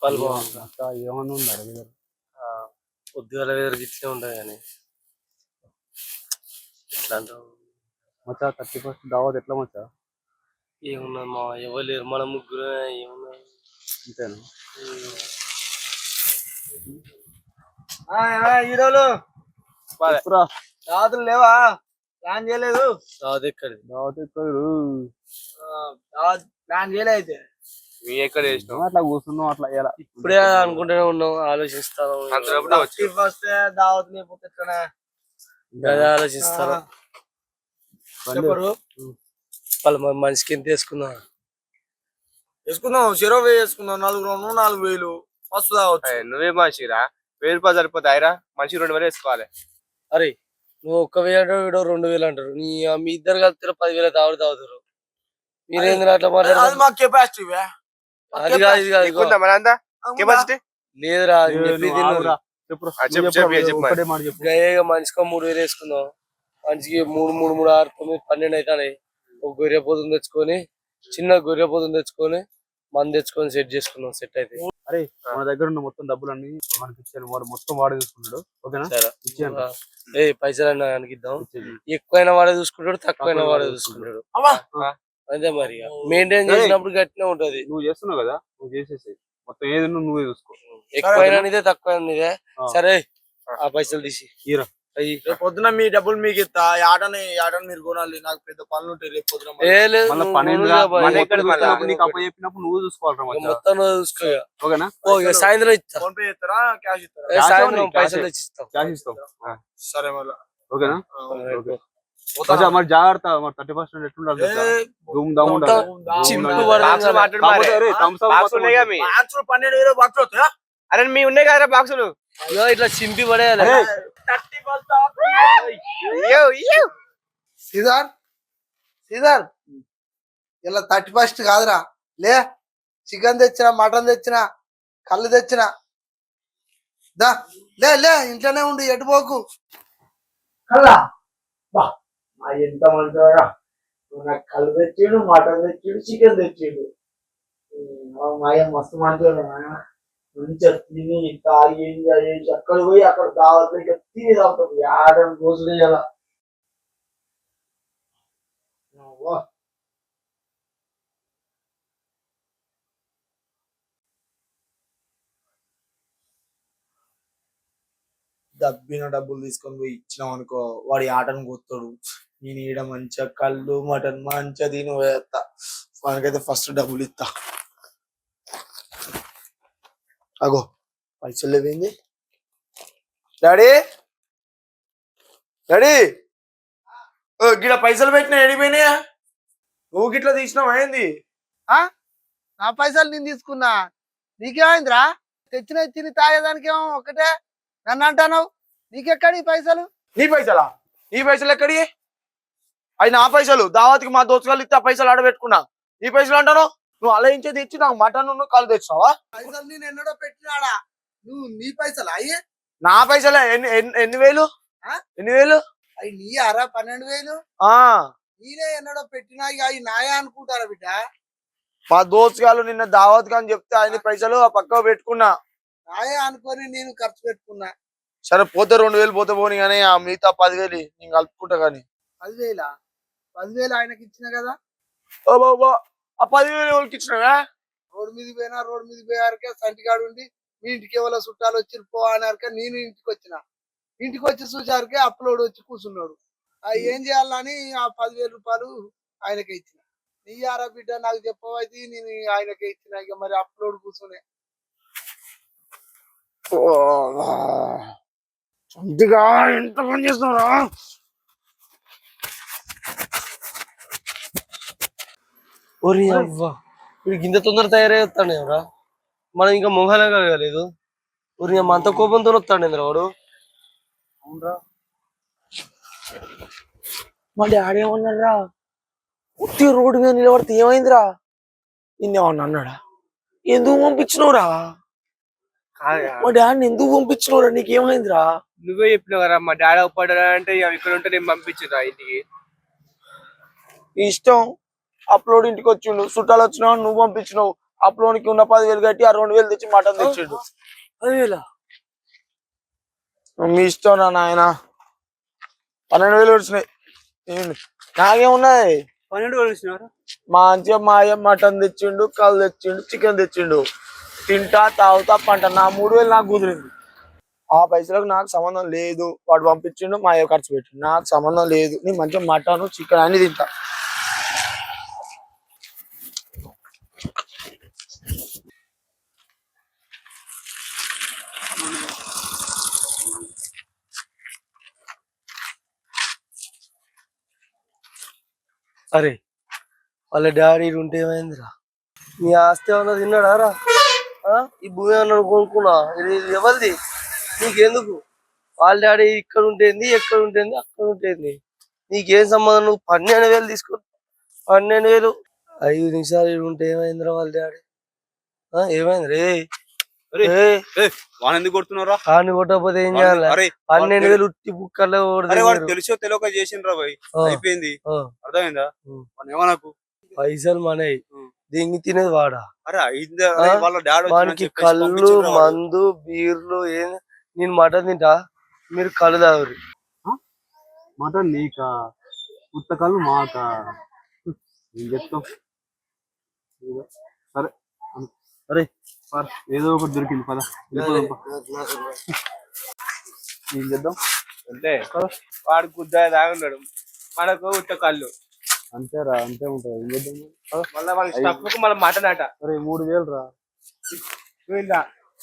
పలు బాగుంది. ఏమన్నా ఉందా దగ్గర? ఉద్యోగాల దగ్గరికి ఇచ్చే ఉండదు కానీ ఎట్లా అంటావు మచ్చా 31st దావత్ ఎట్లా మచ్చా? ఏమున్నది మా ఎవరు లేరు, మన ముగ్గురు ఏమున్నది అంతేనా? హీరోలు దావతులు లేవా? ప్లాన్ చేయలేదు. దావత్ ఎక్కడి దావత్ ఎక్కడ? ప్లాన్ చేయలేదు అయితే మీ ఎక్కడ చేసినావు? అట్లా కూర్చున్నాం అట్లా ఎలా ఇప్పుడే అనుకుంటూనే ఉన్నాం, ఆలోచిస్తాను వస్తే దావత్ లేకపోతే ఎట్లనే అదే ఆలోచిస్తాను. చెప్పరు వాళ్ళు మనిషికి ఎంత వేసుకుందాం వేసుకుందాం, చెరో వేసుకుందాం. 4,000 మస్తు దావచ్చు. నువ్వే మనిషిరా, 1000 రూపాయలు సరిపోతాయిరా, మనిషి 2000 వేసుకోవాలి. అరే నువ్వు 1000 అంటారు, వీడో 2000 అంటారు. మీ ఇద్దరు కలిసి 10,000 తాగుతారు. మీరేంద్ర అట్లా మాట్లాడారు? మా కెపాసిటీ అది కాదు, ఇది కాదు. లేదురా మనిషికి 3000 వేసుకుందాం. మనిషికి 3, 3, 3, 6, 9, 12 అవుతాయి. ఒక గొర్రె పోతుని తెచ్చుకొని, చిన్న గొర్రె పోతుని తెచ్చుకొని మంది తెచ్చుకొని సెట్ చేసుకుందాం. సెట్ అయితే అరే మన దగ్గర ఉన్న మొత్తం డబ్బులన్నీ మనకి ఇచ్చాను, వాడు మొత్తం వాడే చూసుకున్నాడు. ఓకేనా? ఇచ్చాను. పైసలు అనికిద్దాం. ఎక్కువైనా వాడే చూసుకుంటాడు, తక్కువైనా వాడే చూసుకుంటాడు. అంతే మరి మెయింటైన్ చేసినప్పుడు గట్టినే ఉంటది. నువ్వు చేస్తున్నావు కదా, నువ్వు చేసేసి మొత్తం ఏది నువ్వే చూసుకో. ఎక్కువైనా నీదే తక్కువైనా నీదే. సరే ఆ పైసలు తీసి హీరో పొద్దున మీ డబ్బులు మీకు ఇస్తా. ఆటని మీరు కొనాలి, నాకు పెద్ద పనులు ఉంటాయి రేపు పొద్దున. నీకు అప్ప చెప్పినప్పుడు నువ్వు చూసుకోవాలి మొత్తం చూసుకో. ఓకేనా? సాయంత్రం ఇస్తా. ఫోన్ పే చేస్తారా, క్యాష్ ఇస్తారా? సాయంత్రం పైసలు తెచ్చి ఇస్తాం. క్యాష్ ఇస్తాం. సరే మళ్ళీ ఓకేనా? మరి జాగ్రత్త, మరి 31st ఎట్లుండాలి? ధూమ్ ధామ్ ఉండాలి. 12,000 బాక్సులు వస్తాయా? అరే మీ ఉన్నాయి కదా బాక్సులు, ఇట్లా చింపి పడేయాలి. శ్రీధర్ ఇలా 31st కాదురా, లే చికెన్ తెచ్చిన, మటన్ తెచ్చిన, కళ్ళు తెచ్చిన. దా లే లే, ఇంట్లోనే ఉండి ఎటుపోకు. కల్లా ఎంత మంచిగా నాకు కళ్ళు తెచ్చిండు, మటన్ తెచ్చిండు, చికెన్ తెచ్చిండు. మాయ మస్తు మంచిగా మంచిగా తిని తాగి ఎంజాయ్ చేసి అక్కడ పోయి అక్కడ దావత్ ఇక తిని తాగుతాం. ఆడని రోజులు ఇలా దబ్బిన డబ్బులు తీసుకొని పోయి ఇచ్చినాం అనుకో, వాడి ఆటను కొత్తాడు. నేను ఈడ మంచిగా కళ్ళు మటన్ మంచిగా తిని పోయేస్తా. వానికైతే ఫస్ట్ డబ్బులు ఇస్తా. అగో పైసలు లేవేంది? డాడీ డాడీ గిట్ల పైసలు పెట్టినా ఎడిపోయినాయా? నువ్వు గిట్లా తీసినావా ఏంది? నా పైసలు నేను తీసుకున్నా, నీకేమైందిరా? తెచ్చిన తిని తాగేదానికేమో ఒకటే నన్ను అంటావు. నీకెక్కడి పైసలు? నీ పైసలా? నీ పైసలు ఎక్కడి? అవి నా పైసలు. దావత్కి మా దోస్తులు ఇస్తే ఆ పైసలు ఆడబెట్టుకున్నా. నీ పైసలు అంటాను? నువ్వు అలయించేది ఇచ్చి నాకు మటన్ కళ్ళు తెచ్చినావా? పైసలు నేను ఎన్నడో పెట్టినాడా? నువ్వు నీ పైసలు అయ్యే? నా పైసలే. ఎన్ని వేలు? అవి నీ అరా 12,000. నేనే ఎన్నడో పెట్టినా, ఇక అవి నాయా అనుకుంటారా బిడ్డ? మా దోస్తుగాళ్ళు నిన్న దావత్ అని చెప్తే ఆయన పైసలు ఆ పక్క పెట్టుకున్నా. నాయే అనుకొని నేను ఖర్చు పెట్టుకున్నా. సరే పోతే 2,000 పోతే పోని కానీ ఆ మిగతా 10,000 నేను కలుపుకుంటా. కానీ 10,000 ఆయనకి ఇచ్చిన కదా. ఆ 10,000 ఎవరికి ఇచ్చినావా? రోడ్డు మీద పోయినా, రోడ్డు మీద పోయారకే సంటిగాడు ఉండి మీ ఇంటికి ఎవరో చుట్టాలు వచ్చి పోవాలక నేను ఇంటికి వచ్చిన. ఇంటికి వచ్చి చూసారకే అప్లోడ్ వచ్చి కూర్చున్నాడు. ఏం చేయాలని ఆ 10,000 రూపాయలు ఆయనకే ఇచ్చిన. నీ ఆరా బిడ్డ నాకు చెప్పవైతే నేను ఆయనకే ఇచ్చిన. ఇక మరి అప్లోడ్ కూర్చునే సంతిగా ఎంత పని చేస్తున్నారా? వీడికి ఇంత తొందర తయారవుతాడు ఎవరా? మనం ఇంకా మొహాలే కలగలేదు. అంత కోపంతో వస్తాడు ఇంద్ర వాడు. మా డాడీ ఏమన్నారా? ఉత్తి రోడ్డు మీద నిలబడితే ఏమైందిరా? ఇన్నేమన్నా అన్నాడా? ఎందుకు పంపించినవురా? మా డాడీని ఎందుకు పంపించినవురా? నీకేమైందిరా? నువ్వే చెప్పినావు కదా మా డాడీ ఒప్పడా అంటే ఇక్కడ ఉంటే నేను పంపించురా ఇంటికి. ఇష్టం అప్లోడ్ ఇంటికి వచ్చిండు, చుట్టాలు వచ్చినావు, నువ్వు పంపించినావు. అప్లోనికి ఉన్న 10,000 కట్టి ఆ 2,000 తెచ్చి మటన్ తెచ్చిండు. 10,000? మీ ఇష్టం నా నాయన. 12,000 వచ్చినాయి. నాకేమున్నది? 12 వచ్చినారు. మంచిగా మా అయ్య మటన్ తెచ్చిండు, కళ్ళు తెచ్చిండు, చికెన్ తెచ్చిండు. తింటా తాగుతా పంట. నా 3,000 నాకు కుదిరింది. ఆ పైసలకు నాకు సంబంధం లేదు. వాడు పంపించిండు, మా అయ్య ఖర్చు పెట్టిండు. నాకు సంబంధం లేదు. నేను మంచిగా మటన్ చికెన్ అన్ని తింటా. అరే వాళ్ళ డాడీ ఈడ ఉంటే ఏమైందిరా? నీ ఆస్తి ఏమన్నా తిన్నాడా రా? ఈ భూమి ఏమన్నా కొనుక్కున్నా? ఇది ఎవరిది? నీకెందుకు? వాళ్ళ డాడీ ఇక్కడ ఉంటుంది, ఎక్కడ ఉంటుంది, అక్కడ ఉంటుంది. నీకేం సంబంధం? నువ్వు 12,000 తీసుకో. 12,000 5 నిమిషాలు ఈడ ఉంటే ఏమైందిరా వాళ్ళ డాడీ? ఏమైంది రే? వాడిని ఎందుకు కొడుతున్నారా? కాని కొట్టకపోతే ఏం చేయాలి? 12,000 ఉట్టి బుక్కల్లో తెలుసో తెలియక చేసిండ్రా భయ్. అయిపోయింది. అర్థమైందా? ఏమనకు. పైసలు మనయి దింగి తినేది వాడా? అరే అయిందా? వాళ్ళ డాడీ వానికి కళ్ళు మందు బీర్లు ఏం? నేను మటన్ తింటా, మీరు కళ్ళు తాగురు. మటన్ నీకా, పుస్తకాలు మాకా? ఏం చెప్తాం? సరే అరే ఏదో ఒకటి దొరికింది పద. ఏం చేద్దాం అంటే వాడు గుద్ద తాగున్నాడు, మనకు ఉత్త కళ్ళు. అంతేరా, అంతే ఉంటది. ఏం చేద్దాం మళ్ళీ వాళ్ళ స్టఫ్ మళ్ళీ మటన్ అట. అరే 3,000 రా.